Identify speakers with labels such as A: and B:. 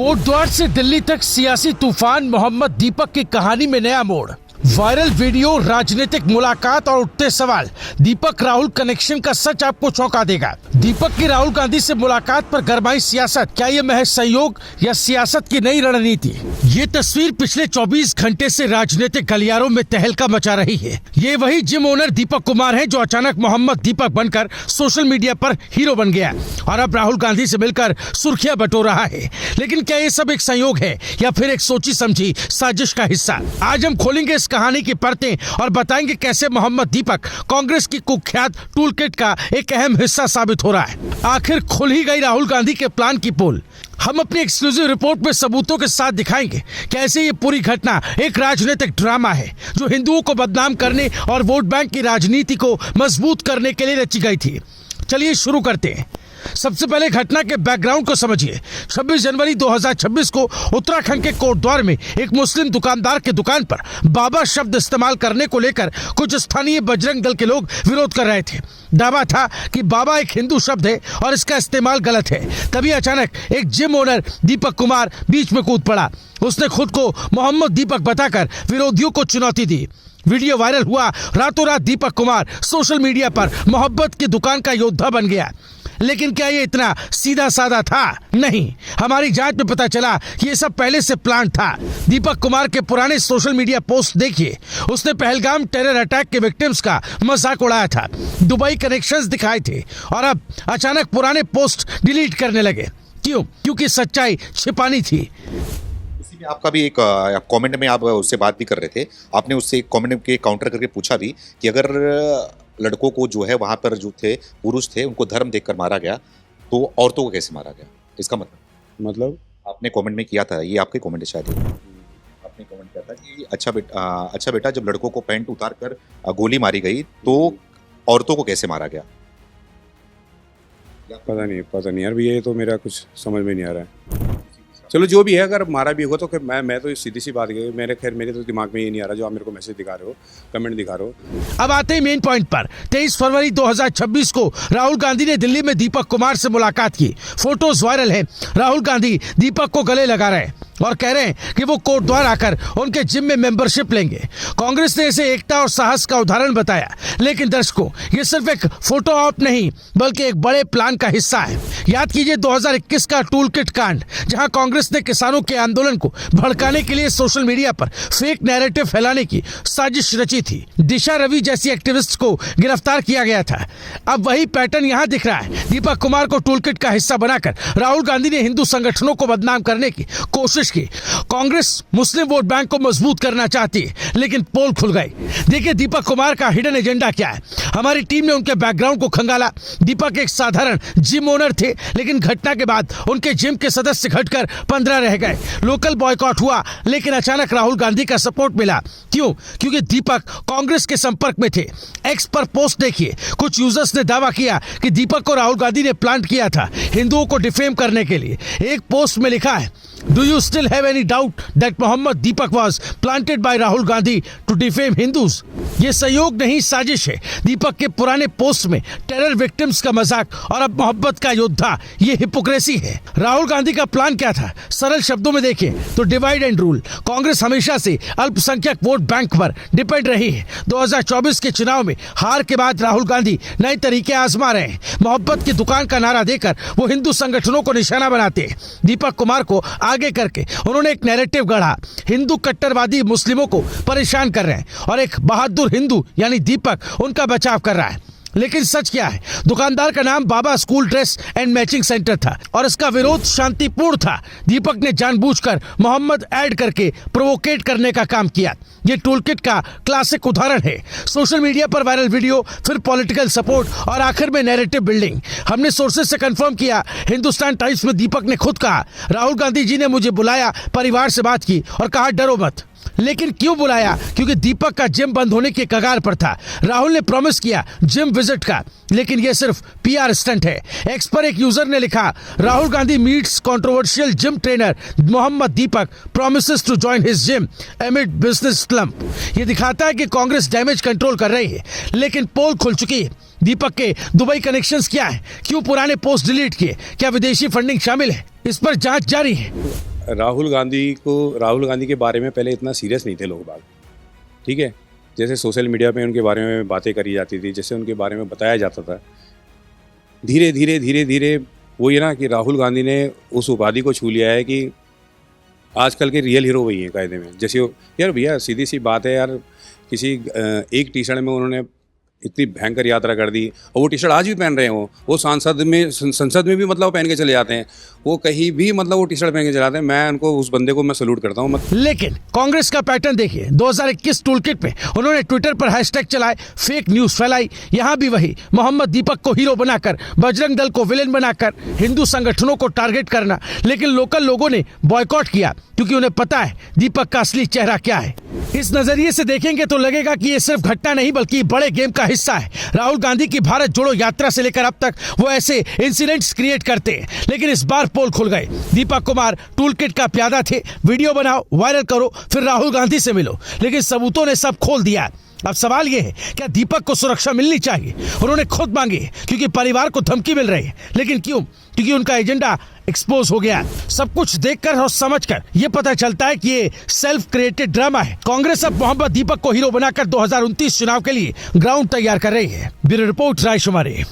A: कोटद्वार से दिल्ली तक सियासी तूफान मोहम्मद दीपक की कहानी में नया मोड़। वायरल वीडियो, राजनीतिक मुलाकात और उठते सवाल। दीपक राहुल कनेक्शन का सच आपको चौंका देगा। दीपक की राहुल गांधी से मुलाकात पर गरमाई सियासत। क्या ये महज संयोग या सियासत की नई रणनीति? ये तस्वीर पिछले 24 घंटे से राजनीतिक गलियारों में तहलका मचा रही है। ये वही जिम ओनर दीपक कुमार है जो अचानक मोहम्मद दीपक बनकर सोशल मीडिया पर हीरो बन गया और अब राहुल गांधी से मिलकर सुर्खियां बटोर रहा है। लेकिन क्या ये सब एक संयोग है या फिर एक सोची समझी साजिश का हिस्सा? आज हम खोलेंगे इस कहानी की परतें और बताएंगे कैसे मोहम्मद दीपक कांग्रेस की कुख्यात टूलकिट का एक अहम हिस्सा साबित हो रहा है। आखिर खुल ही गई राहुल गांधी के प्लान की पोल। हम अपनी एक्सक्लूसिव रिपोर्ट में सबूतों के साथ दिखाएंगे कैसे ये पूरी घटना एक राजनीतिक ड्रामा है जो हिंदुओं को बदनाम करने और वोट बैंक की राजनीति को मजबूत करने के लिए रची गई थी। चलिए शुरू करते हैं। सबसे पहले घटना के बैकग्राउंड को समझिए। 26 जनवरी 2026 को उत्तराखंड के कोटद्वार में एक मुस्लिम दुकानदार की दुकान पर बाबा शब्द इस्तेमाल करने को लेकर कुछ स्थानीय बजरंग दल के लोग विरोध कर रहे थे। दावा था कि बाबा एक हिंदू शब्द है और इसका इस्तेमाल गलत है। तभी अचानक एक जिम ओनर दीपक कुमार बीच में कूद पड़ा। उसने खुद को मोहम्मद दीपक बताकर विरोधियों को चुनौती दी। वीडियो वायरल हुआ। रातों रात दीपक कुमार सोशल मीडिया पर मोहब्बत की दुकान का योद्धा बन गया। लेकिन क्या ये इतना सीधा साधा था? नहीं। हमारी जांच में पता चला कि ये सब पहले से प्लान था। दीपक कुमार के पुराने सोशल मीडिया पोस्ट देखिए। उसने पहलगाम टेरर अटैक के विक्टिम्स का मजाक उड़ाया था, दुबई कनेक्शंस दिखाए थे और अब अचानक पुराने पोस्ट डिलीट करने लगे। क्यों? क्योंकि सच्चाई छिपानी थी।
B: आपका भी एक कमेंट में आप उससे बात भी कर रहे थे। आपने उससे एक कमेंट के काउंटर करके पूछा भी कि अगर लड़कों को जो है वहाँ पर जो थे पुरुष थे उनको धर्म देखकर मारा गया तो औरतों को कैसे मारा गया? इसका मतलब आपने कमेंट में किया था, ये आपके कमेंट है शायद। आपने कमेंट किया था कि अच्छा बेटा जब लड़कों को पैंट उतार कर गोली मारी गई तो औरतों को कैसे मारा गया?
C: पता नहीं यार, ये तो मेरा कुछ समझ में नहीं आ रहा है। चलो जो भी है, अगर मारा भी होगा तो फिर मैं तो सीधी सी बात है, मेरे तो दिमाग में ये नहीं आ रहा जो आप मेरे को मैसेज दिखा रहे हो, कमेंट दिखा रहे हो।
A: अब आते हैं मेन पॉइंट पर। 23 फरवरी 2026 को राहुल गांधी ने दिल्ली में दीपक कुमार से मुलाकात की। फोटोज वायरल है। राहुल गांधी दीपक को गले लगा रहे हैं और कह रहे हैं कि वो कोटद्वार आकर उनके जिम में मेंबरशिप लेंगे। कांग्रेस ने इसे एकता और साहस का उदाहरण बताया। लेकिन दर्शकों, ये सिर्फ एक फोटो ऑप नहीं बल्कि एक बड़े प्लान का हिस्सा है। याद कीजिए 2021 का टूलकिट कांड, जहां कांग्रेस ने किसानों के आंदोलन को भड़काने के लिए सोशल मीडिया पर फेक नैरेटिव फैलाने की साजिश रची थी। दिशा रवि जैसी एक्टिविस्ट को गिरफ्तार किया गया था। अब वही पैटर्न यहां दिख रहा है। दीपक कुमार को टूलकिट का हिस्सा बनाकर राहुल गांधी ने हिंदू संगठनों को बदनाम करने की कोशिश की। कांग्रेस मुस्लिम वोट बैंक को मजबूत करना चाहती है, लेकिन पोल खुल गई। देखिए दीपक कुमार का हिडन एजेंडा क्या है। हमारी टीम ने उनके बैकग्राउंड को खंगाला। दीपक एक साधारण जिम ओनर थे, लेकिन घटना के बाद उनके जिम के सदस्य घटकर 15 रह गए। लोकल बॉयकॉट हुआ, लेकिन अचानक राहुल गांधी का सपोर्ट मिला। क्यों? क्योंकि दीपक कांग्रेस के संपर्क में थे। एक्स पर पोस्ट देखिए। कुछ यूजर्स ने दावा किया कि दीपक को राहुल गांधी ने प्लांट किया था हिंदुओं को डिफेम करने के लिए। एक पोस्ट में लिखा है, Do you still have any doubt that Mohammed Deepak was planted by Rahul Gandhi to defame Hindus? ये संयोग नहीं, साजिश है। दीपक के पुराने पोस्ट में टेरर विक्टिम्स का मजाक और अब मोहब्बत का योद्धा, ये हिपोक्रेसी है। राहुल गांधी का प्लान क्या था? सरल शब्दों में देखें तो डिवाइड एंड रूल। कांग्रेस हमेशा से अल्पसंख्यक वोट बैंक पर डिपेंड रही है। 2024 के चुनाव में हार के बाद राहुल गांधी नए तरीके आजमा रहे हैं। मोहब्बत की दुकान का नारा देकर वो हिंदू संगठनों को निशाना बनाते हैं। दीपक कुमार को आगे करके उन्होंने एक नैरेटिव गढ़ा। हिंदू कट्टरवादी मुस्लिमों को परेशान कर रहे हैं और एक बहादुर हिंदू यानी दीपक उनका बचाव कर रहा है। लेकिन सच क्या है? दुकानदार का नाम Baba school dress and matching centre था और इसका विरोध शांतिपूर्ण था। दीपक ने जानबूझकर मोहम्मद ऐड करके प्रोवोकेट करने का काम किया। ये टूलकिट का क्लासिक उदाहरण है। सोशल मीडिया पर वायरल वीडियो, फिर पॉलिटिकल सपोर्ट और आखिर में नैरेटिव बिल्डिंग। हमने सोर्सेज से कंफर्म किया। हिंदुस्तान टाइम्स में दीपक ने खुद कहा, राहुल गांधी जी ने मुझे बुलाया, परिवार से बात की और कहा डरो मत। लेकिन क्यों बुलाया? क्योंकि दीपक का जिम बंद होने के कगार पर था। राहुल ने प्रॉमिस किया जिम विजिट का, लेकिन यह सिर्फ पीआर स्टंट है। एक्स पर एक यूजर ने लिखा, Rahul Gandhi meets controversial gym trainer Mohammad Deepak, promises to join his gym amid business slump. ये दिखाता है कि कांग्रेस डैमेज कंट्रोल कर रही है, लेकिन पोल खुल चुकी है। दीपक के दुबई कनेक्शंस क्या है? क्यों पुराने पोस्ट डिलीट किए? क्या विदेशी फंडिंग शामिल है? इस पर जांच जारी है।
C: राहुल गांधी के बारे में पहले इतना सीरियस नहीं थे लोग बाग, ठीक है। जैसे सोशल मीडिया पे उनके बारे में बातें करी जाती थी, जैसे उनके बारे में बताया जाता था, धीरे धीरे वो ये ना कि राहुल गांधी ने उस उपाधि को छू लिया है कि आजकल के रियल हीरो वही हैं कायदे में। जैसे यार भैया सीधी सी बात है यार, किसी एक टी शर्ट में उन्होंने इतनी भयंकर यात्रा कर दी और वो टी शर्ट आज भी पहन रहे हैं। वो संसद में भी मतलब वो पहन के चले जाते हैं, वो कहीं भी मतलब वो टी शर्ट पहन के चले जाते हैं। मैं उनको उस बंदे को मैं सैल्यूट करता हूँ।
A: लेकिन कांग्रेस का पैटर्न देखिए, 2021 टूलकिट में उन्होंने ट्विटर पर हैशटैग चलाए, फेक न्यूज फैलाई। यहां भी वही मोहम्मद दीपक को हीरो बनाकर, बजरंग दल को विलेन बनाकर, हिंदू संगठनों को टारगेट करना। लेकिन लोकल लोगों ने बॉयकॉट किया क्योंकि उन्हें पता है दीपक का असली चेहरा क्या है। इस नजरिए से देखेंगे तो लगेगा कि ये सिर्फ घटना नहीं बल्कि बड़े गेम का हिस्सा है। राहुल गांधी की भारत जोड़ो यात्रा से लेकर अब तक वो ऐसे इंसिडेंट्स क्रिएट करते हैं, लेकिन इस बार पोल खुल गए। दीपक कुमार टूलकिट का प्यादा थे, वीडियो बनाओ, वायरल करो, फिर राहुल गांधी से मिलो। लेकिन सबूतों ने सब खोल दिया। अब सवाल यह है, क्या दीपक को सुरक्षा मिलनी चाहिए? उन्होंने खुद मांगी क्योंकि परिवार को धमकी मिल रही है। लेकिन क्यों? क्योंकि उनका एजेंडा एक्सपोज हो गया। सब कुछ देखकर और समझकर यह पता चलता है कि ये सेल्फ क्रिएटेड ड्रामा है। कांग्रेस अब मोहम्मद दीपक को हीरो बनाकर 2029 चुनाव के लिए ग्राउंड तैयार कर रही है। Bureau report, रायशुमारी।